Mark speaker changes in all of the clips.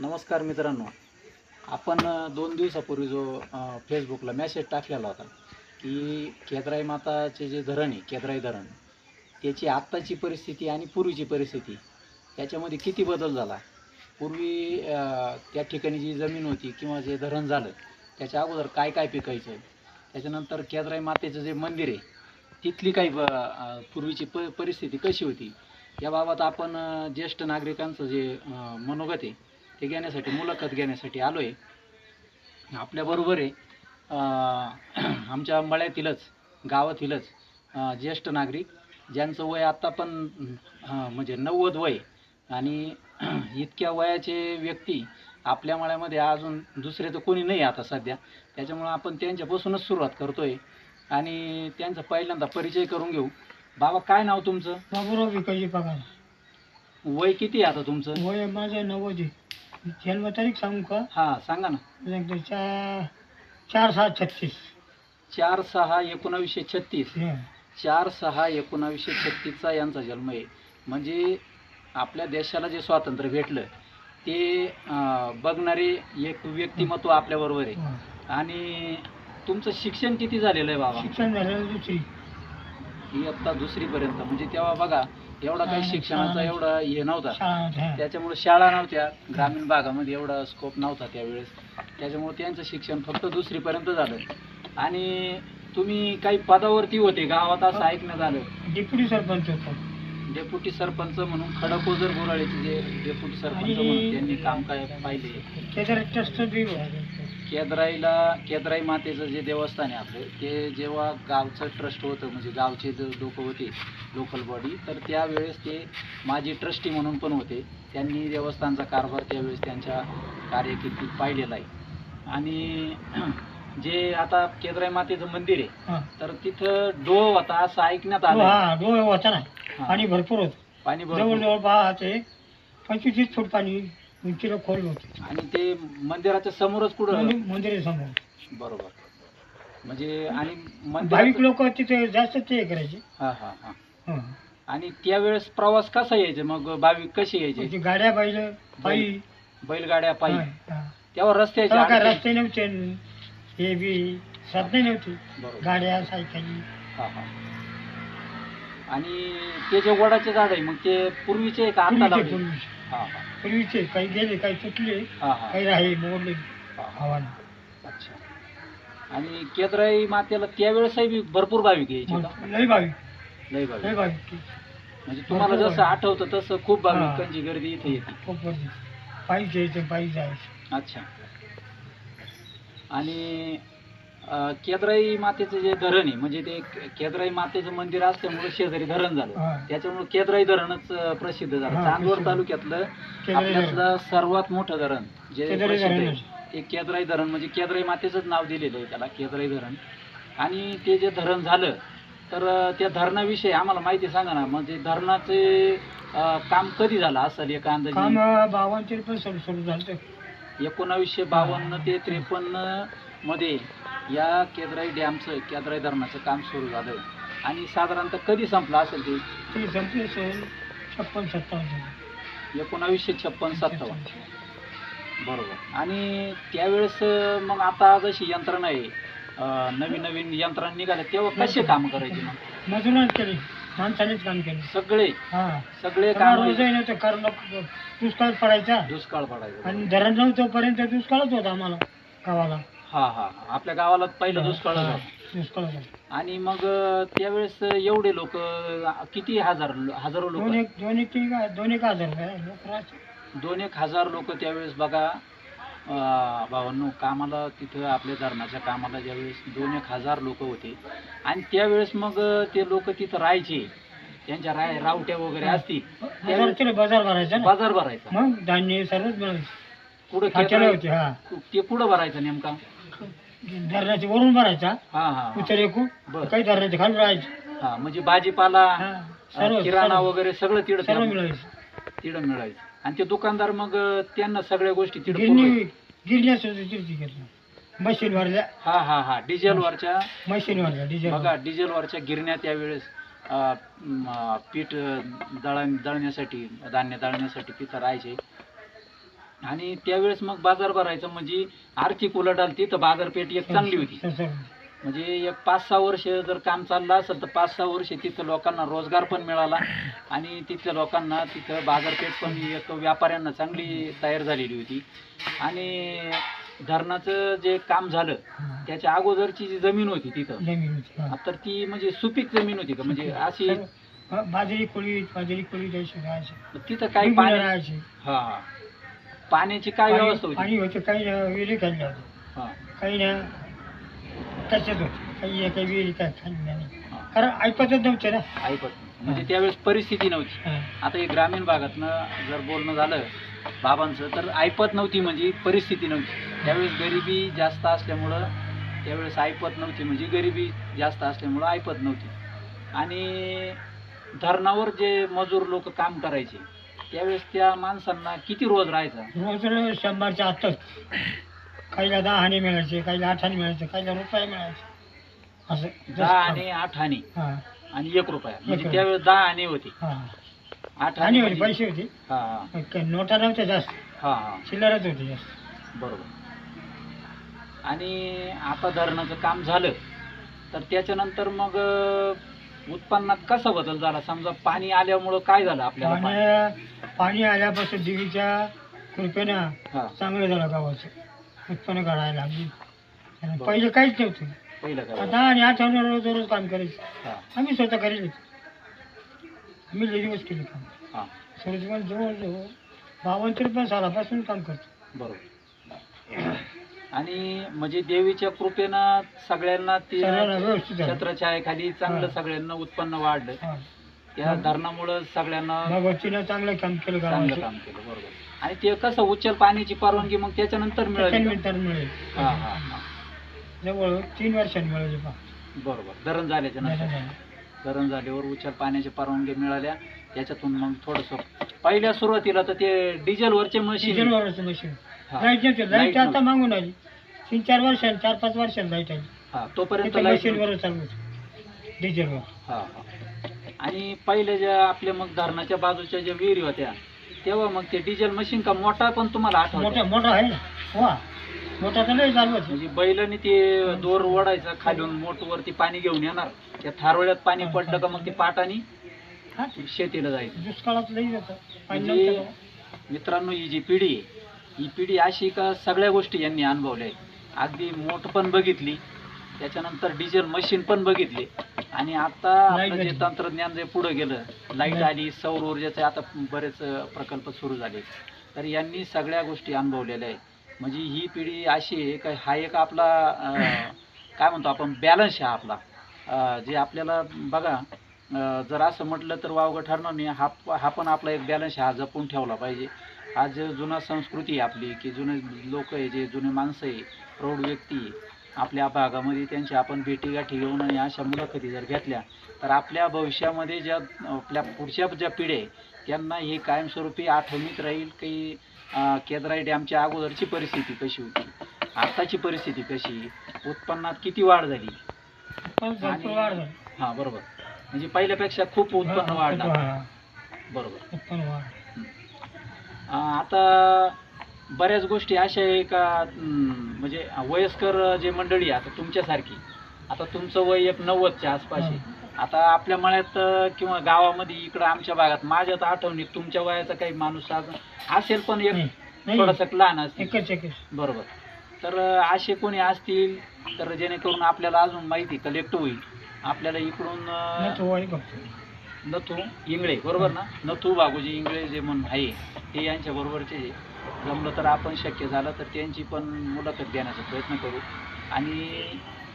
Speaker 1: नमस्कार मित्रांनो, आपण 2 दिवसापूर्वी जो फेसबुकला मेसेज टाकलेला होता की केदराई माताचे जे धरण आहे, केदराई धरण, त्याची आत्ताची परिस्थिती आणि पूर्वीची परिस्थिती याच्यामध्ये किती बदल झाला. पूर्वी त्या ठिकाणी जी जमीन होती किंवा जे धरण झालं त्याच्या अगोदर काय काय पिकायचं, त्याच्यानंतर केदराई मातेचं जे मंदिर आहे तिथली काही पूर्वीची परिस्थिती कशी होती याबाबत आपण ज्येष्ठ नागरिकांचं जे मनोगत आहे ते घेण्यासाठी, मुलाखत घेण्यासाठी आलो आहे. आपल्याबरोबर आहे आमच्या मळ्यातीलच, गावातीलच ज्येष्ठ नागरिक ज्यांचं वय आत्ता पण म्हणजे 90 वय, आणि इतक्या वयाचे व्यक्ती आपल्या मळ्यामध्ये अजून दुसरे तर कोणी नाही आता सध्या. त्याच्यामुळं आपण त्यांच्यापासूनच सुरुवात करतोय आणि त्यांचा पहिल्यांदा परिचय करून घेऊ. बाबा, काय नाव तुमचं?
Speaker 2: बाबूराव विकाजी पगार.
Speaker 1: वय किती आहे आता तुमचं?
Speaker 2: वय माझं 90 आहे. जन्म तारीख सांगू का?
Speaker 1: हां, सांगा ना.
Speaker 2: 4/6/36.
Speaker 1: 4/6/1936. 4/6/1936चा यांचा जन्म आहे. म्हणजे आपल्या देशाला जे स्वातंत्र्य भेटलं ते बघणारे एक व्यक्तिमत्व आपल्याबरोबर आहे. आणि तुमचं शिक्षण किती झालेलं आहे बाबा?
Speaker 2: शिक्षण झालेलं दुसरी.
Speaker 1: इयत्ता 2रीपर्यंत. म्हणजे तेव्हा बघा एवढा काही शिक्षणाचा एवढा हे नव्हता, त्याच्यामुळे शाळा नव्हत्या, ग्रामीण भागामध्ये एवढा स्कोप नव्हता त्यावेळेस. त्याच्यामुळे त्यांचं शिक्षण फक्त 2रीपर्यंत झालं. आणि तुम्ही काही पदावरती होते गावात असं ऐकण्यात आलं?
Speaker 2: डेप्युटी सरपंच होतो.
Speaker 1: डेप्युटी सरपंच म्हणून खडकोजर गुराळेचे जे डेप्युटी सरपंच म्हणून त्यांनी काम काय पाहिले. केदराई मातेचं जे देवस्थान आहे आपलं, ते जेव्हा गावचं ट्रस्ट होतं, म्हणजे गावचे जे लोक होते लोकल बॉडी, तर त्यावेळेस ते माजी ट्रस्टी म्हणून पण होते. त्यांनी देवस्थानचा कारभार त्यावेळेस त्यांच्या कार्यकिर्दीत पाहिलेला आहे. आणि जे आता केदराई मातेचं मंदिर आहे तर तिथं डोह होता असं ऐकण्यात आलं.
Speaker 2: डोह होता ना, पाणी भरपूर होतं.
Speaker 1: पाणी
Speaker 2: जवळजवळ 25 फूट पाणी उंचीला खोल होतं.
Speaker 1: आणि ते मंदिराच्या समोरच कुठं?
Speaker 2: मंदिरासमोर.
Speaker 1: बरोबर. म्हणजे आणि
Speaker 2: भाविक लोक तिथे जास्त ते करायचे.
Speaker 1: हां हां हां. आणि त्यावेळेस प्रवास कसा यायचे मग? भाविक कसे यायचे?
Speaker 2: गाड्या पायी,
Speaker 1: बैलगाड्या पायी. तेव्हा
Speaker 2: रस्ते नव्हते, हे बी साधने नव्हती, गाड्या, सायकली.
Speaker 1: हां हां. आणि ते जे वडाचे झाड आहे मग ते पूर्वीचे का आता लावले? हां हां.
Speaker 2: पूर्वीचे. काही गेले, काही तुटले, काही राहिले, मोडले हवाने.
Speaker 1: अच्छा. आणि केदराई मातेला त्यावेळेसही भरपूर भाविक यायचे का?
Speaker 2: लय भाविक.
Speaker 1: म्हणजे तुम्हाला जसं आठवतं तसं खूप भाविकांची गर्दी इथे येते.
Speaker 2: खूप गर्दी. पायी जायचं, पायी जायचं.
Speaker 1: अच्छा. आणि केदराई मातेचं जे धरण आहे, म्हणजे ते केदराई मातेचं मंदिर असल्यामुळे शेजारी धरण झालं, त्याच्यामुळे केदराई धरणच प्रसिद्ध झालं. चांदवड तालुक्यातलं आपल्यातलं सर्वात मोठं धरण जे प्रसिद्ध आहे ते केदराई धरण. म्हणजे केदराई मातेचंच नाव दिलेलं आहे त्याला, केदराई धरण. आणि ते जे धरण झालं तर त्या धरणाविषयी आम्हाला माहिती सांगा ना. म्हणजे धरणाचे काम कधी झालं असेल एक अंदाजे?
Speaker 2: 52-53 सुरू झालं.
Speaker 1: 1952 ते 53 मध्ये या केदराई डॅमचं, केदराई धरणाचं काम सुरू झालं. आणि साधारणतः कधी संपलं असेल ते?
Speaker 2: संपले 56-57.
Speaker 1: 1956-57. बरोबर. आणि त्यावेळेस मग आता जशी यंत्रणा आहे, नवीन नवीन यंत्रणा निघाल्या, तेव्हा कसे काम करायचे मग?
Speaker 2: मजुरांनी केले, माणसानेच काम केले
Speaker 1: सगळे. सगळे काम
Speaker 2: नव्हतं, कारण दुष्काळ पडायचा. आणि धरण नव्हतं पर्यंत दुष्काळच होता आम्हाला गावाला.
Speaker 1: हा हा. आपल्या गावाला पहिलं दुष्काळ होता. आणि मग त्यावेळेस एवढे लोक, किती हजारो लोक? 2,000 लोक त्यावेळेस. बघा भावांनो, कामाला तिथं आपल्या धरणाच्या कामाला ज्यावेळेस 2,000 लोक होते. आणि त्यावेळेस मग ते लोक तिथं राहायचे, त्यांच्या रावट्या वगैरे असतील.
Speaker 2: बाजार
Speaker 1: भरायचा,
Speaker 2: मग धान्य सर्वच मिळायचं.
Speaker 1: कुठं ते कुठं भरायचं नेमका?
Speaker 2: धरणाच्या वरून भरायचा. काही धरणाच्या खाली राहायचं.
Speaker 1: हा, म्हणजे भाजीपाला, किराणा वगैरे सगळं तिथं मिळायचं. आणि ते दुकानदार मग त्यांना सगळ्या गोष्टी
Speaker 2: मशीन वरल्या.
Speaker 1: हा डिझेलवरच्या
Speaker 2: मशीन
Speaker 1: बघा, डिझेलवरच्या गिरण्या त्यावेळेस पीठ दळण्यासाठी, धान्य दळण्यासाठी तिथं राहायचे. आणि त्यावेळेस मग बाजार भरायचं म्हणजे आर्थिक उलाढाल ती तर बाजारपेठ एक चांगली होती. म्हणजे एक 5-6 वर्ष जर काम चाललं असेल तर 5-6 वर्ष तिथं लोकांना रोजगार पण मिळाला आणि तिथल्या लोकांना तिथं बाजारपेठ पण एक व्यापाऱ्यांना चांगली तयार झालेली होती. आणि धरणाचं जे काम झालं त्याच्या अगोदरची जी जमीन होती तिथं तर ती म्हणजे सुपीक जमीन होती का म्हणजे अशी
Speaker 2: बाजरी कोळी द्यायची
Speaker 1: तिथं काही पाणी हा पाण्याची काय व्यवस्था होती?
Speaker 2: पाणी होतं काही विहिरी खाल्ल्या
Speaker 1: हा
Speaker 2: काही ना तसेच होते काही विहिरी काय खाल्ल्या नाही कारण ऐकतच नव्हते ना.
Speaker 1: ऐकत म्हणजे त्यावेळेस परिस्थिती नव्हती. आता हे ग्रामीण भागातनं जर बोलणं झालं बाबांचं तर ऐपत नव्हती म्हणजे परिस्थिती नव्हती. त्यावेळेस गरिबी जास्त असल्यामुळं त्यावेळेस ऐपत नव्हती म्हणजे गरिबी जास्त असल्यामुळं ऐपत नव्हती. आणि धरणावर जे मजूर लोक काम करायचे त्यावेळेस त्या माणसांना किती रोज राहायचा?
Speaker 2: रोज 100च्या आतच. काहीला 10 आणे मिळायचे, काहीला 8 आणे मिळायचे, काहीला रुपये मिळायचे. असं
Speaker 1: 10 आणे 8 आणे आणि 1 रुपया म्हणजे त्यावेळेस 10 आणे होते. 8 आणे
Speaker 2: होते पैसे होते. नोटा नव्हत्या जास्त. चिल्लरच होती जास्त.
Speaker 1: बरोबर. आणि आता धरणाचं काम झालं तर त्याच्यानंतर मग उत्पन्नात कसा बदल झाला? समजा पाणी आल्यामुळं काय झालं आपल्याला?
Speaker 2: पाणी आल्यापासून देवीच्या कृपेनं चांगलं झालं गावाचं उत्पन्न काढायला लागली. पहिले काहीच नव्हतं. आता आणि 8 आणे रोज काम करायचं. आम्ही स्वतः करेल. आम्ही लई दिवस केले काम. जवळ 52 सालापासून काम करतो.
Speaker 1: बरोबर. आणि म्हणजे देवीच्या कृपेनं सगळ्यांना ती छत्रछायेखाली चांगलं सगळ्यांना उत्पन्न वाढलं. त्या धरणामुळं सगळ्यांना
Speaker 2: भगवतीनं चांगलं काम केलं.
Speaker 1: बरोबर. आणि ते कसं उच्चल पाण्याची परवानगी मग त्याच्यानंतर मिळेल.
Speaker 2: जवळ 3 वर्षांनी मिळाली.
Speaker 1: बरोबर. धरण झाल्याच्या नंतर धरण झाल्यावर उच्चल पाण्याची परवानगी मिळाल्या. त्याच्यातून मग थोडंसं पहिल्या सुरुवातीला तर ते डिझेलवरचे मशीन लाईट आता
Speaker 2: मागून आली. 3-4 वर्षांनी 4-5 वर्षांनी लाईट आली.
Speaker 1: तोपर्यंत
Speaker 2: मशीनवर चालू होतं डिझेलवर.
Speaker 1: आणि पहिले ज्या आपल्या मग धरणाच्या बाजूच्या ज्या विहिरी होत्या तेव्हा मग ते डिझेल मशीन का मोठा पण तुम्हाला आठवतं?
Speaker 2: मोठा आहे ना. मोठा तर नाही चालू
Speaker 1: म्हणजे बैलाने ते दोर ओढायचं खालून मोठवरती पाणी घेऊन येणार. त्या थारोळ्यात पाणी पडलं का मग ते पाटाने शेतीला जायचं.
Speaker 2: दुष्काळात लई होतं.
Speaker 1: म्हणजे मित्रांनो ही जी पिढी आहे ही पिढी अशी का सगळ्या गोष्टी यांनी अनुभवल्या आहेत. अगदी मोठ पण बघितली त्याच्यानंतर डिझेल मशीन पण बघितली आणि आता आपलं जे तंत्रज्ञान जे पुढे गेलं लाईट आली सौर ऊर्जेचे आता बरेच प्रकल्प सुरू झाले तर यांनी सगळ्या गोष्टी अनुभवलेल्या आहेत. म्हणजे ही पिढी अशी आहे का हा एक आपला काय म्हणतो आपण बॅलन्स आहे आपला जे आपल्याला बघा जर असं म्हटलं तर वावगं ठरणार नाही. हा पण आपला एक बॅलन्स हा जपून ठेवला पाहिजे. हा जे जुना संस्कृती आहे आपली की जुने लोक आहे जे जुने माणसं आहे प्रौढ व्यक्ती आपल्या भागामध्ये त्यांची आपण भेटीगाठी घेऊन आणि अशा मुलाखती जर घेतल्या तर आपल्या भविष्यामध्ये ज्या आपल्या पुढच्या ज्या पिढ्या आहे त्यांना हे कायमस्वरूपी आठवणीत राहील की केद्राई डॅमच्या अगोदरची परिस्थिती कशी होती आत्ताची परिस्थिती कशी उत्पन्नात किती वाढ झाली. बरोबर. म्हणजे पहिल्यापेक्षा खूप उत्पन्न वाढलं. बरोबर. आता बऱ्याच गोष्टी अशा आहे का म्हणजे वयस्कर जे मंडळी आता तुमच्यासारखी आता तुमचं वय 90च्या आसपास आहे. आता आपल्या मळ्यात किंवा गावामध्ये इकडं आमच्या भागात माझ्या तर आठवणीत तुमच्या वयाचा काही माणूस असेल पण एक थोडंसं लहान असेल. बरोबर. तर असे कोणी असतील तर जेणेकरून आपल्याला अजून माहिती कलेक्ट होईल. आपल्याला इकडून नथू इंगळे बरोबर ना नथू बागुजी इंगळे जे म्हणून आहे ते यांच्या बरोबरचे जमलं तर आपण शक्य झालं तर त्यांची पण मुलाखत घेण्याचा प्रयत्न करू. आणि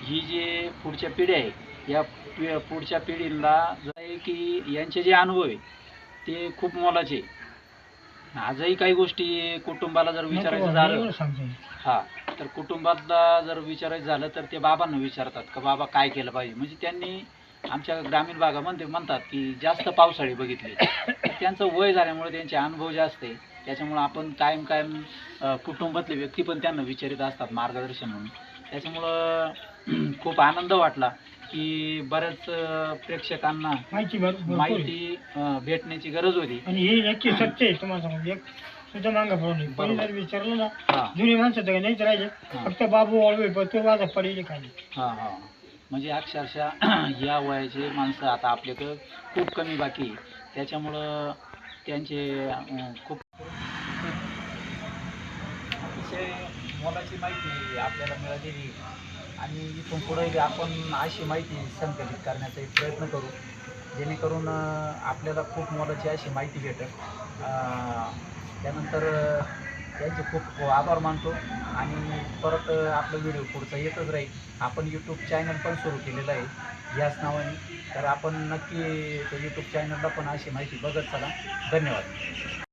Speaker 1: ही जे पुढच्या पिढ्या आहे या पुढच्या पिढीला आहे की यांचे जे अनुभव आहे ते खूप मोलाचे. आजही काही गोष्टी कुटुंबाला जर विचारायचं झालं तर कुटुंबातला जर विचारायचं झालं तर ते बाबांना विचारतात का बाबा काय केलं पाहिजे. म्हणजे त्यांनी आमच्या ग्रामीण भागामध्ये म्हणतात की जास्त पावसाळी बघितली त्यांचं वय झाल्यामुळे त्यांचे अनुभव जास्त आहे त्याच्यामुळं आपण कायम कुटुंबातले व्यक्ती पण त्यांना विचारित असतात मार्गदर्शन म्हणून. त्याच्यामुळं खूप आनंद वाटला की बऱ्याच प्रेक्षकांना माहिती भेटण्याची गरज होती.
Speaker 2: आणि हे नक्की सत्य आहे तुम्हाला सांगू सुद्धा मागं पडून पण जर विचारलं ना
Speaker 1: हां
Speaker 2: जुनी माणसं तर नाहीच राहिले
Speaker 1: हां
Speaker 2: फक्त बाबू वळवे पण तो माझा पडले खाली
Speaker 1: हां हां म्हणजे अक्षरशः या वयाचे माणसं आता आपल्याकडं खूप कमी बाकी आहे. त्याच्यामुळं त्यांचे खूप अतिशय मोलाची माहिती आपल्याला मिळालेली आणि इथून पुढे आपण अशी माहिती संकलित करण्याचा एक प्रयत्न करू जेणेकरून आपल्याला खूप मोलाची अशी माहिती भेटेल. त्यानंतर त्यांचे खूप आभार मानतो आणि परत आपलं व्हिडिओ पुढचा येतच राहील. आपण यूट्यूब चॅनल पण सुरू केलेलं आहे याच नावाने, तर आपण नक्की त्या यूट्यूब चॅनलला पण अशी माहिती बघत चला. धन्यवाद.